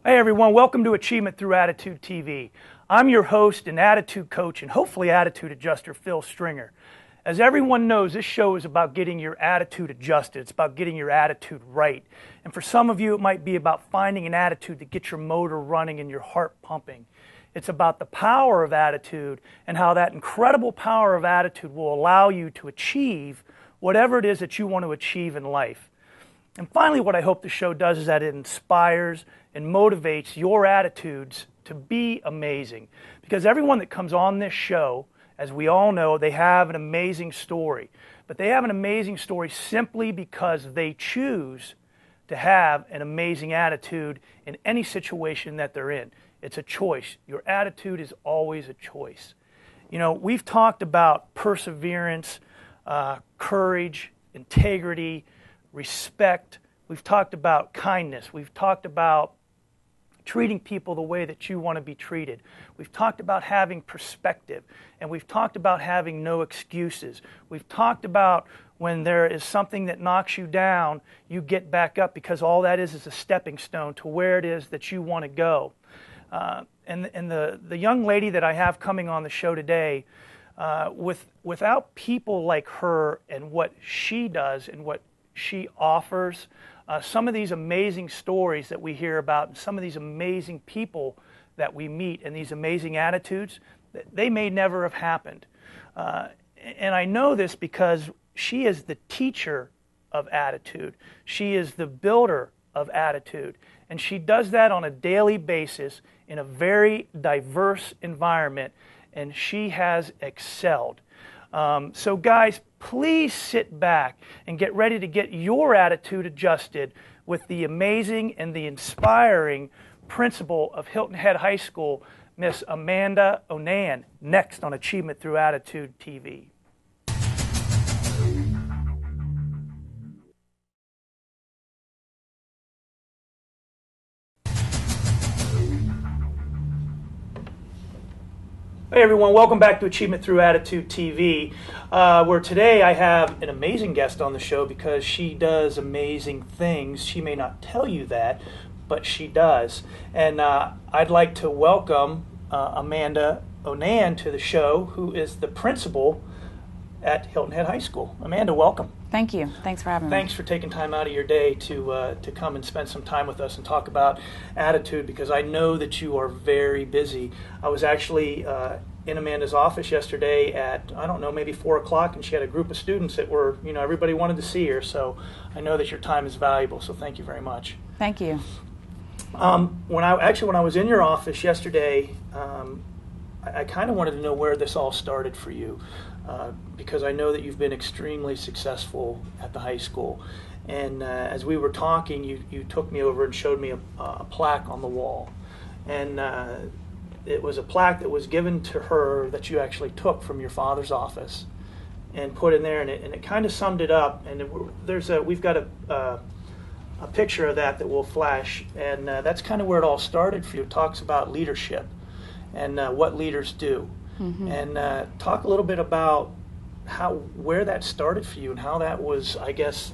Hey everyone, welcome to Achievement Through Attitude TV. I'm your host and attitude coach and hopefully attitude adjuster, Phil Stringer. As everyone knows, this show is about getting your attitude adjusted. It's about getting your attitude right. And for some of you, it might be about finding an attitude that gets your motor running and your heart pumping. It's about the power of attitude and how that incredible power of attitude will allow you to achieve whatever it is that you want to achieve in life. And finally, what I hope the show does is that it inspires and motivates your attitudes to be amazing. Because everyone that comes on this show, as we all know, they have an amazing story. But they have an amazing story simply because they choose to have an amazing attitude in any situation that they're in. It's a choice. Your attitude is always a choice. You know, we've talked about perseverance, courage, integrity, respect. We've talked about kindness. We've talked about treating people the way that you want to be treated. We've talked about having perspective, and we've talked about having no excuses. We've talked about when there is something that knocks you down, you get back up because all that is a stepping stone to where it is that you want to go. And the young lady that I have coming on the show today, without people like her and what she does and what she offers, some of these amazing stories that we hear about and some of these amazing people that we meet and these amazing attitudes, they may never have happened. And I know this because she is the teacher of attitude. She is the builder of attitude. And she does that on a daily basis in a very diverse environment, and she has excelled. So guys, please sit back and get ready to get your attitude adjusted with the amazing and the inspiring principal of Hilton Head High School, Miss Amanda Onan, next on Achievement Through Attitude TV. Hey everyone, welcome back to Achievement Through Attitude TV, where today I have an amazing guest on the show because she does amazing things. She may not tell you that, but she does. And I'd like to welcome Amanda Onan to the show, who is the principal at Hilton Head High School. Amanda, welcome. Thank you. Thanks for having me. Thanks for taking time out of your day to come and spend some time with us and talk about attitude, because I know that you are very busy. I was actually in Amanda's office yesterday at, I don't know, maybe 4 o'clock, and she had a group of students that were, you know, everybody wanted to see her. So I know that your time is valuable, so thank you very much. Thank you. When I was in your office yesterday, I kind of wanted to know where this all started for you. Because I know that you've been extremely successful at the high school. And as we were talking, you took me over and showed me a plaque on the wall. And it was a plaque that was given to her that you actually took from your father's office and put in there, and it kind of summed it up. And we've got a picture of that will flash, and that's kind of where it all started for you. It talks about leadership and what leaders do. Mm-hmm. And talk a little bit about where that started for you and how that was, I guess,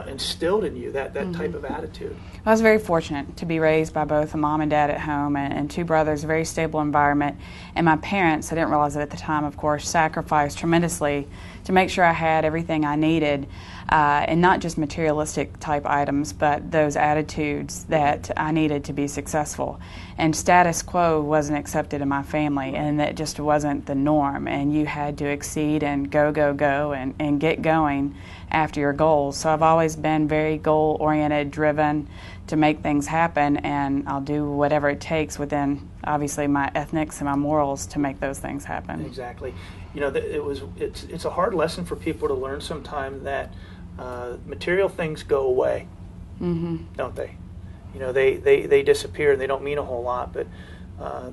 instilled in you, that mm-hmm. type of attitude. I was very fortunate to be raised by both a mom and dad at home and two brothers, a very stable environment. And my parents, I didn't realize it at the time, of course, sacrificed tremendously to make sure I had everything I needed, and not just materialistic type items, but those attitudes that I needed to be successful. And status quo wasn't accepted in my family, and that just wasn't the norm. And you had to exceed and go, and get going after your goals. So I've always been very goal-oriented, driven to make things happen, and I'll do whatever it takes within, obviously, my ethics and my morals to make those things happen. Exactly. You know, it's a hard lesson for people to learn sometimes that material things go away, mm-hmm. don't they? You know, they disappear and they don't mean a whole lot. But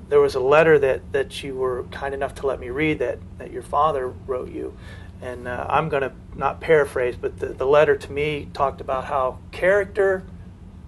there was a letter that you were kind enough to let me read that your father wrote you. And I'm going to not paraphrase, but the letter to me talked about how character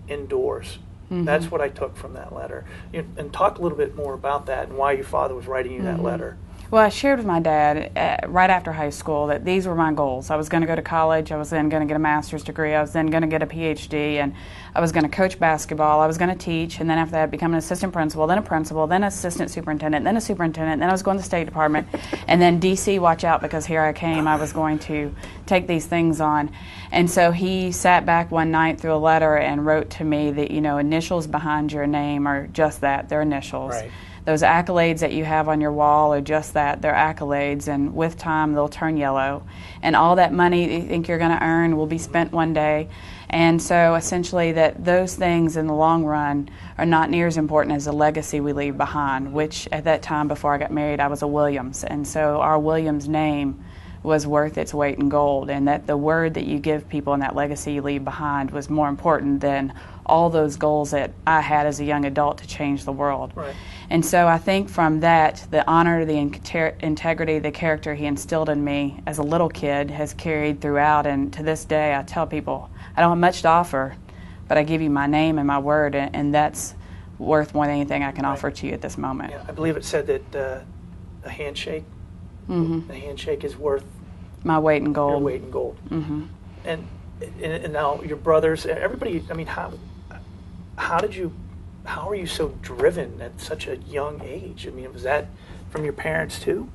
endures. Mm-hmm. That's what I took from that letter. And talk a little bit more about that and why your father was writing you mm-hmm. that letter. Well, I shared with my dad right after high school that these were my goals. I was going to go to college. I was then going to get a master's degree. I was then going to get a PhD, and I was going to coach basketball. I was going to teach, and then after that, become an assistant principal, then a principal, then assistant superintendent, then a superintendent, then I was going to the State Department, and then D.C., watch out, because here I came. I was going to take these things on. And so he sat back one night through a letter and wrote to me that, initials behind your name are just that, they're initials. Right. Those accolades that you have on your wall are just that, they're accolades, and with time they'll turn yellow. And all that money you think you're going to earn will be spent one day. And so essentially that those things in the long run are not near as important as the legacy we leave behind, which at that time before I got married I was a Williams. And so our Williams name was worth its weight in gold, and that the word that you give people and that legacy you leave behind was more important than all those goals that I had as a young adult to change the world. Right. And so I think from that, the honor, the integrity, the character he instilled in me as a little kid has carried throughout, and to this day I tell people, I don't have much to offer, but I give you my name and my word, and that's worth more than anything I can offer to you at this moment. Yeah, I believe it said that a handshake, a handshake is worth my weight in gold. your weight in gold. And now your brothers, everybody. I mean, how are you so driven at such a young age? I mean, was that from your parents too?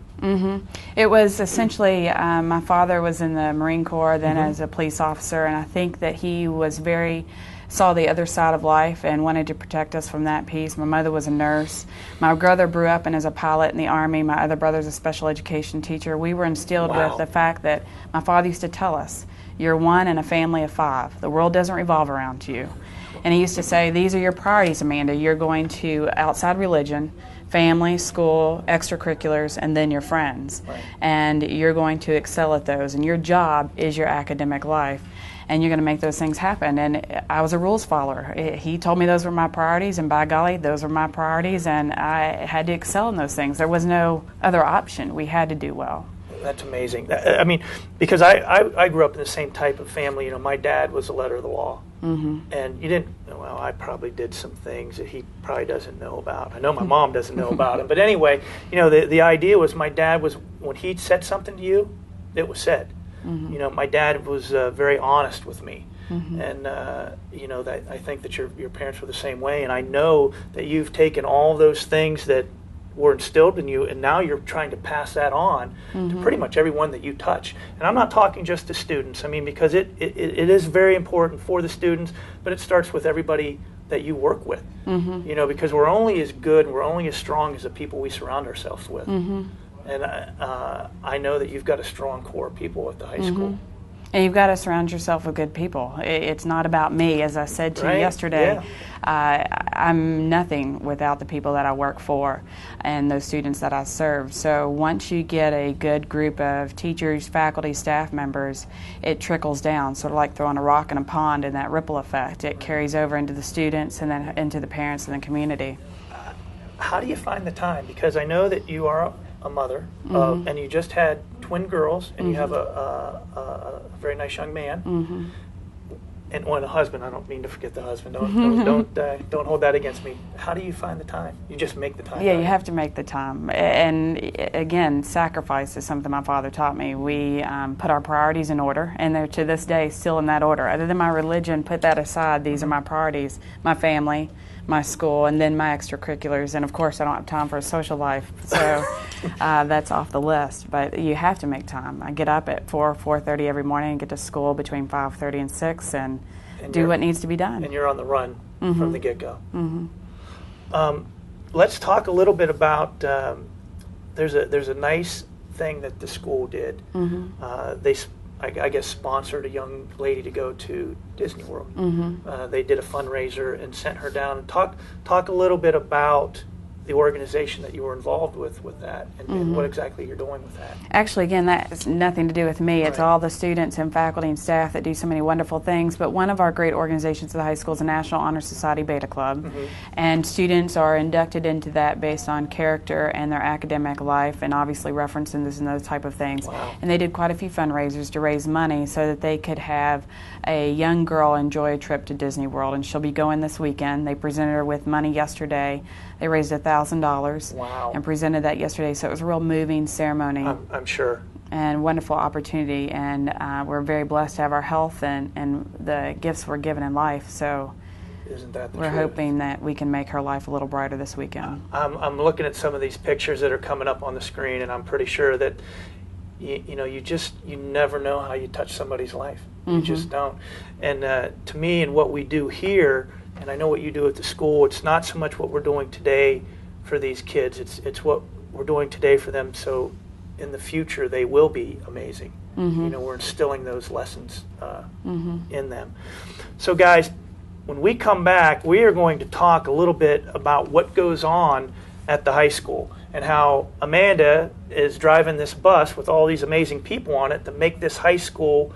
It was essentially, my father was in the Marine Corps then as a police officer, and I think that he was saw the other side of life and wanted to protect us from that piece. My mother was a nurse. My brother grew up and as a pilot in the Army. My other brother's a special education teacher. We were instilled with the fact that my father used to tell us, you're one in a family of 5. The world doesn't revolve around you. And he used to say, these are your priorities, Amanda. You're going to outside religion, family, school, extracurriculars, and then your friends. Right. And you're going to excel at those. And your job is your academic life. And you're going to make those things happen. And I was a rules follower. He told me those were my priorities, and by golly, those were my priorities, and I had to excel in those things. There was no other option. We had to do well. That's amazing. I mean, because I grew up in the same type of family. My dad was a letter of the law. And you didn't, well, I probably did some things that he probably doesn't know about. I know my mom doesn't know about him. But anyway, the idea was my dad was, when he said something to you, it was said. My dad was very honest with me. And, that I think that your parents were the same way. And I know that you've taken all those things that were instilled in you, and now you're trying to pass that on to pretty much everyone that you touch. And I'm not talking just to students. I mean, because it is very important for the students, but it starts with everybody that you work with. Because we're only as good and we're only as strong as the people we surround ourselves with. And I know that you've got a strong core of people at the high school. And you've got to surround yourself with good people. It's not about me. As I said to you yesterday, I'm nothing without the people that I work for and those students that I serve. So once you get a good group of teachers, faculty, staff members, it trickles down, sort of like throwing a rock in a pond, and that ripple effect. It carries over into the students and then into the parents and the community. How do you find the time? Because I know that you are a mother, and you just had twin girls, and you have a very nice young man, and a husband. I don't mean to forget the husband. Don't hold that against me. How do you find the time? You just make the time. Yeah, you have to make the time. And again, sacrifice is something my father taught me. We put our priorities in order, and they're to this day still in that order. Other than my religion, put that aside. These are my priorities: my family, my school, and then my extracurriculars. And of course, I don't have time for a social life, so that's off the list. But you have to make time. I get up at 4:30 every morning and get to school between 5:30 and 6 and do what needs to be done. And you're on the run from the get-go. Let's talk a little bit about, there's a nice thing that the school did. They I guess, sponsored a young lady to go to Disney World. They did a fundraiser and sent her down. Talk a little bit about the organization that you were involved with that, and what exactly you're doing with that. Actually, again, that has nothing to do with me. It's Right. all the students and faculty and staff that do so many wonderful things. But one of our great organizations at the high school is the National Honor Society Beta Club. And students are inducted into that based on character and their academic life, and obviously referencing this and those type of things. Wow. And they did quite a few fundraisers to raise money so that they could have a young girl enjoy a trip to Disney World. And she'll be going this weekend. They presented her with money yesterday. They raised $1,000 $1,000. Wow. And presented that yesterday. So it was a real moving ceremony. I'm sure. And wonderful opportunity. And we're very blessed to have our health and the gifts we're given in life. So isn't that the we're truth? hoping that we can make her life a little brighter this weekend. I'm looking at some of these pictures that are coming up on the screen, and I'm pretty sure that you never know how you touch somebody's life. You just don't. And to me, and what we do here, and I know what you do at the school, it's not so much what we're doing today for these kids. It's what we're doing today for them, so in the future they will be amazing. We're instilling those lessons in them. So guys, when we come back, we are going to talk a little bit about what goes on at the high school and how Amanda is driving this bus with all these amazing people on it to make this high school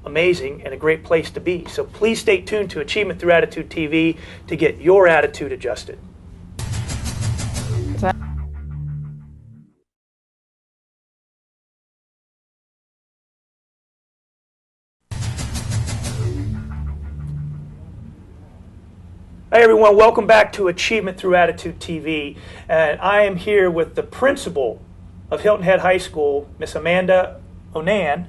amazing and a great place to be. So please stay tuned to Achievement Through Attitude TV to get your attitude adjusted. Hey everyone, welcome back to Achievement Through Attitude TV. And I am here with the principal of Hilton Head High School, Miss Amanda Onan,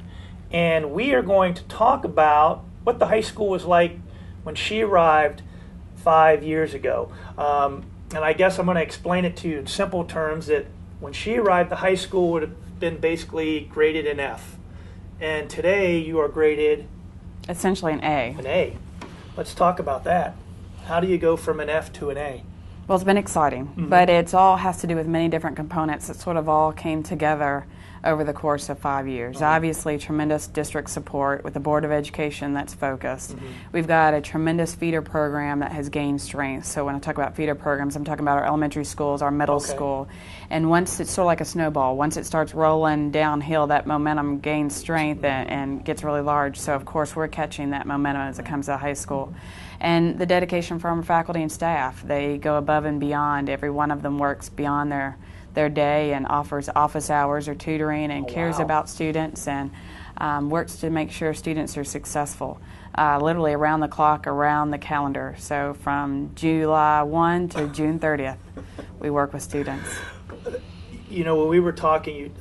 and we are going to talk about what the high school was like when she arrived 5 years ago. And I guess I'm going to explain it to you in simple terms that when she arrived, the high school would have been basically graded an F. And today you are graded Essentially an A. an A. Let's talk about that. How do you go from an F to an A? Well, it's been exciting, but it all has to do with many different components that sort of all came together over the course of 5 years. Obviously, tremendous district support with the Board of Education that's focused. We've got a tremendous feeder program that has gained strength. So when I talk about feeder programs, I'm talking about our elementary schools, our middle school. And once it's sort of like a snowball, once it starts rolling downhill, that momentum gains strength and gets really large. So of course, we're catching that momentum as it comes to high school. And the dedication from our faculty and staff, they go above and beyond. Every one of them works beyond their day and offers office hours or tutoring and cares about students and works to make sure students are successful, literally around the clock, around the calendar. So from July 1 to June 30th, we work with students. You know, when we were talking,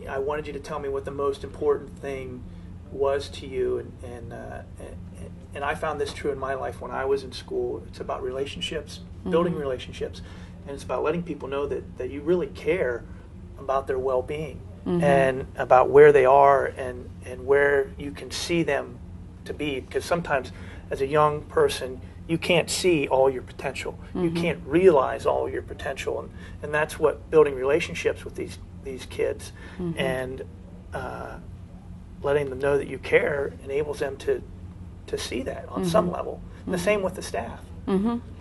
I wanted you to tell me what the most important thing was to you, and I found this true in my life when I was in school. It's about relationships, building relationships, and it's about letting people know that you really care about their well-being and about where they are and where you can see them to be. Because sometimes as a young person, you can't see all your potential. You can't realize all your potential, and that's what building relationships with these kids and letting them know that you care enables them to see that on some level. And the same with the staff.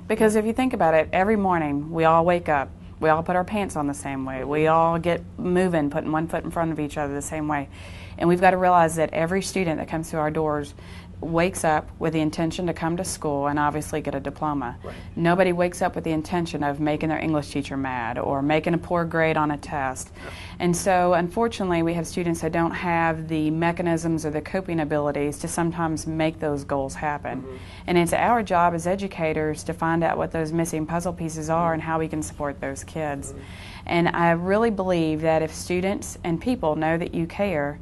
Because if you think about it, every morning we all wake up, we all put our pants on the same way, we all get moving, putting one foot in front of each other the same way. And we've got to realize that every student that comes through our doors wakes up with the intention to come to school and obviously get a diploma. Nobody wakes up with the intention of making their English teacher mad or making a poor grade on a test. And so unfortunately we have students that don't have the mechanisms or the coping abilities to sometimes make those goals happen. And it's our job as educators to find out what those missing puzzle pieces are and how we can support those kids. And I really believe that if students and people know that you care,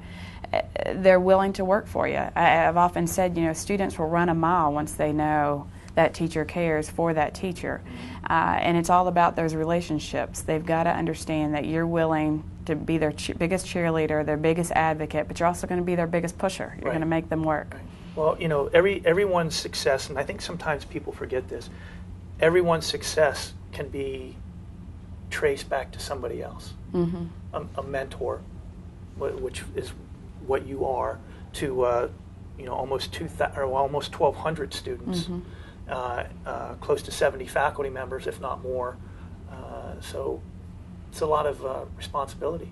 they're willing to work for you. I've often said, students will run a mile once they know that teacher cares for that teacher. And it's all about those relationships. They've got to understand that you're willing to be their biggest cheerleader, their biggest advocate, but you're also going to be their biggest pusher. You're going to make them work. Well, everyone's success, and I think sometimes people forget this, everyone's success can be traced back to somebody else, a mentor, which is what you are to almost 1,200 students, close to 70 faculty members, if not more. So it's a lot of responsibility.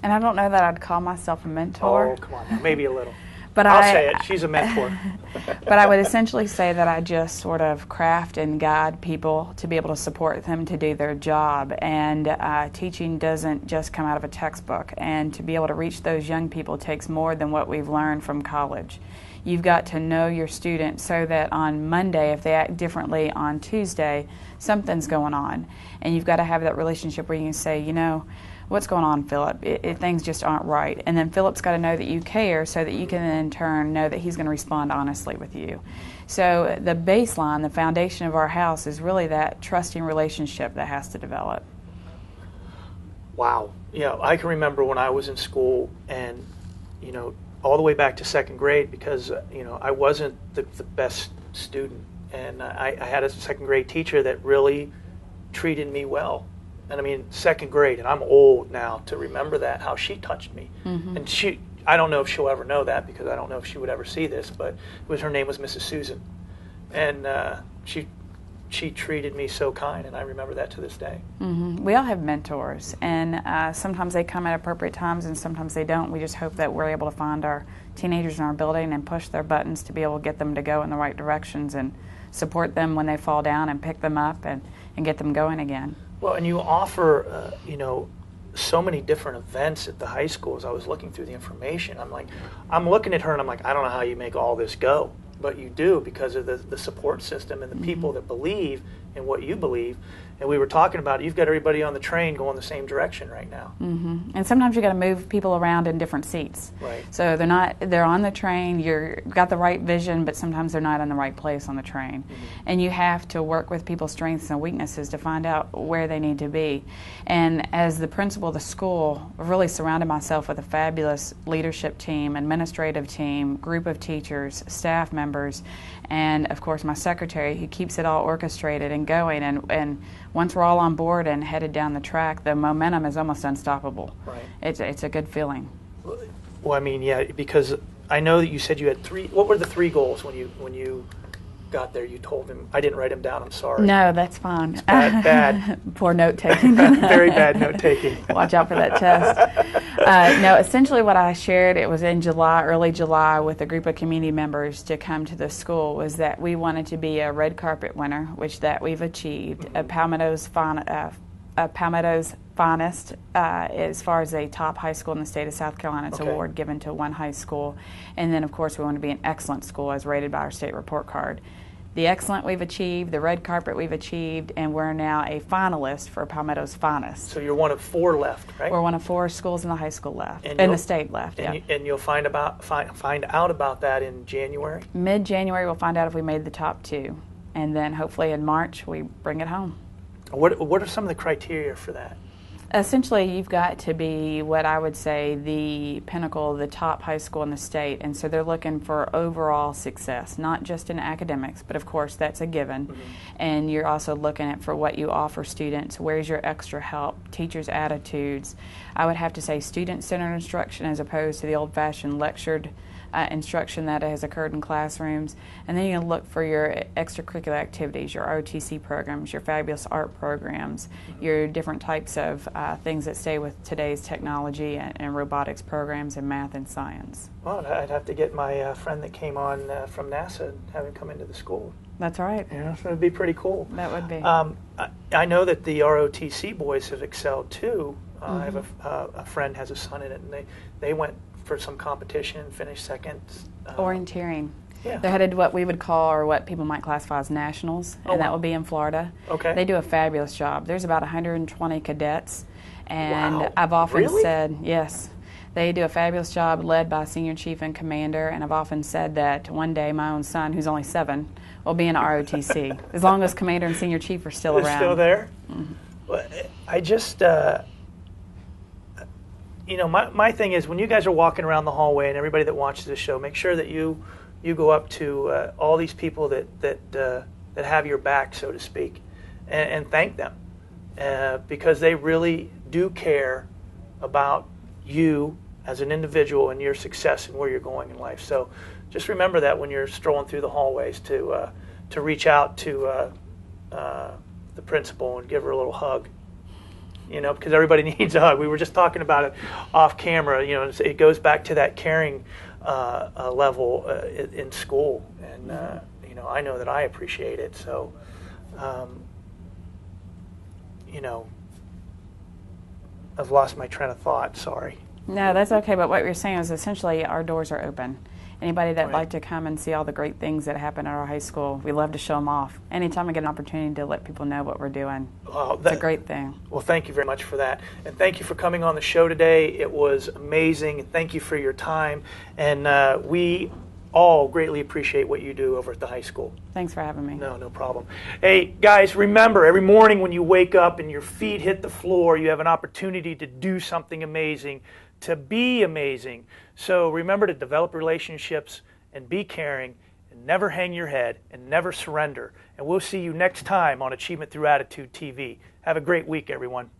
And I don't know that I'd call myself a mentor. Oh, come on, maybe a little. But I'll say it. She's a mentor. But I would essentially say that I just sort of craft and guide people to be able to support them to do their job. And teaching doesn't just come out of a textbook. And to be able to reach those young people takes more than what we've learned from college. You've got to know your student so that on Monday, if they act differently on Tuesday, something's going on. And you've got to have that relationship where you can say, you know, what's going on, Philip? Things just aren't right. And then Philip's got to know that you care so that you can in turn know that he's going to respond honestly with you. So the baseline, the foundation of our house is really that trusting relationship that has to develop. Wow. Yeah, I can remember when I was in school and, you know, all the way back to second grade because, you know, I wasn't the best student. And I had a second grade teacher that really treated me well. And I mean, second grade, and I'm old now to remember that, how she touched me. Mm-hmm. And I don't know if she'll ever know that because I don't know if she would ever see this, but her name was Mrs. Susan. And she treated me so kind, and I remember that to this day. Mm-hmm. We all have mentors, and sometimes they come at appropriate times and sometimes they don't. We just hope that we're able to find our teenagers in our building and push their buttons to be able to get them to go in the right directions and support them when they fall down and pick them up and get them going again. Well, and you offer, you know, so many different events at the high school. As I was looking through the information, I'm looking at her and I'm like, I don't know how you make all this go, but you do because of the support system and the mm-hmm. people that believe in what you believe. And we were talking about it. You've got everybody on the train going the same direction right now. Mm-hmm. And sometimes you got to move people around in different seats. Right. So they're on the train. You've got the right vision, but sometimes they're not in the right place on the train. Mm-hmm. And you have to work with people's strengths and weaknesses to find out where they need to be. And as the principal of the school, I've really surrounded myself with a fabulous leadership team, administrative team, group of teachers, staff members, and of course my secretary who keeps it all orchestrated and going. And once we're all on board and headed down the track, the momentum is almost unstoppable. Right. It's a good feeling. Well, I mean, yeah, because I know that you said you had 3. What were the 3 goals when you got there? You told him. I didn't write them down. I'm sorry. No, that's fine. It's bad. Poor note taking. Very bad note taking. Watch out for that test. No, essentially what I shared, it was in July, early July, with a group of community members to come to the school, was that we wanted to be a red carpet winner, which that we've achieved. Mm-hmm. Palmetto's Finest, as far as a top high school in the state of South Carolina. It's an award given to one high school. And then, of course, we want to be an excellent school as rated by our state report card. The excellent we've achieved, the red carpet we've achieved, and we're now a finalist for Palmetto's Finest. So you're one of 4 left, right? We're one of 4 schools in the high school left, in the state left, and you'll find out about that in January? Mid-January we'll find out if we made the top 2. And then hopefully in March we bring it home. What are some of the criteria for that? Essentially, you've got to be what I would say the pinnacle, the top high school in the state, and so they're looking for overall success, not just in academics, but of course that's a given. Mm-hmm. And you're also looking at for what you offer students, where's your extra help, teachers' attitudes. I would have to say student-centered instruction as opposed to the old-fashioned lectured instruction that has occurred in classrooms. And then you can look for your extracurricular activities, your ROTC programs, your fabulous art programs, your different types of things that stay with today's technology and robotics programs and math and science. Well, I'd have to get my friend that came on from NASA and have him come into the school. That's right. Yeah, so it'd be pretty cool. That would be. I know that the ROTC boys have excelled too. I have a friend has a son in it, and they went for some competition and finished second. Orienteering. Yeah. They're headed to what we would call, or what people might classify as nationals, and that will be in Florida. Okay. They do a fabulous job. There's about 120 cadets, and wow. I've often really? said, yes, they do a fabulous job led by Senior Chief and Commander, and I've often said that one day my own son, who's only 7, will be in ROTC, as long as Commander and Senior Chief are still around. Still there? Mm-hmm. Well, I just... you know, my thing is when you guys are walking around the hallway, and everybody that watches this show, make sure that you go up to all these people that have your back, so to speak, and thank them because they really do care about you as an individual and your success and where you're going in life. So just remember that when you're strolling through the hallways to reach out to the principal and give her a little hug. You know, because everybody needs a hug. We were just talking about it off camera. You know, it goes back to that caring level in school, and you know, I know that I appreciate it. So, you know, I've lost my train of thought. Sorry. No, that's okay. But what you're saying is essentially our doors are open. Anybody that'd Right. like to come and see all the great things that happen at our high school, we love to show them off. Anytime I get an opportunity to let people know what we're doing, it's a great thing. Well, thank you very much for that. And thank you for coming on the show today. It was amazing. And thank you for your time. And we all greatly appreciate what you do over at the high school. Thanks for having me. No problem. Hey, guys, remember, every morning when you wake up and your feet hit the floor, you have an opportunity to do something amazing, to be amazing. So remember to develop relationships and be caring and never hang your head and never surrender. And we'll see you next time on Achievement Through Attitude TV. Have a great week, everyone.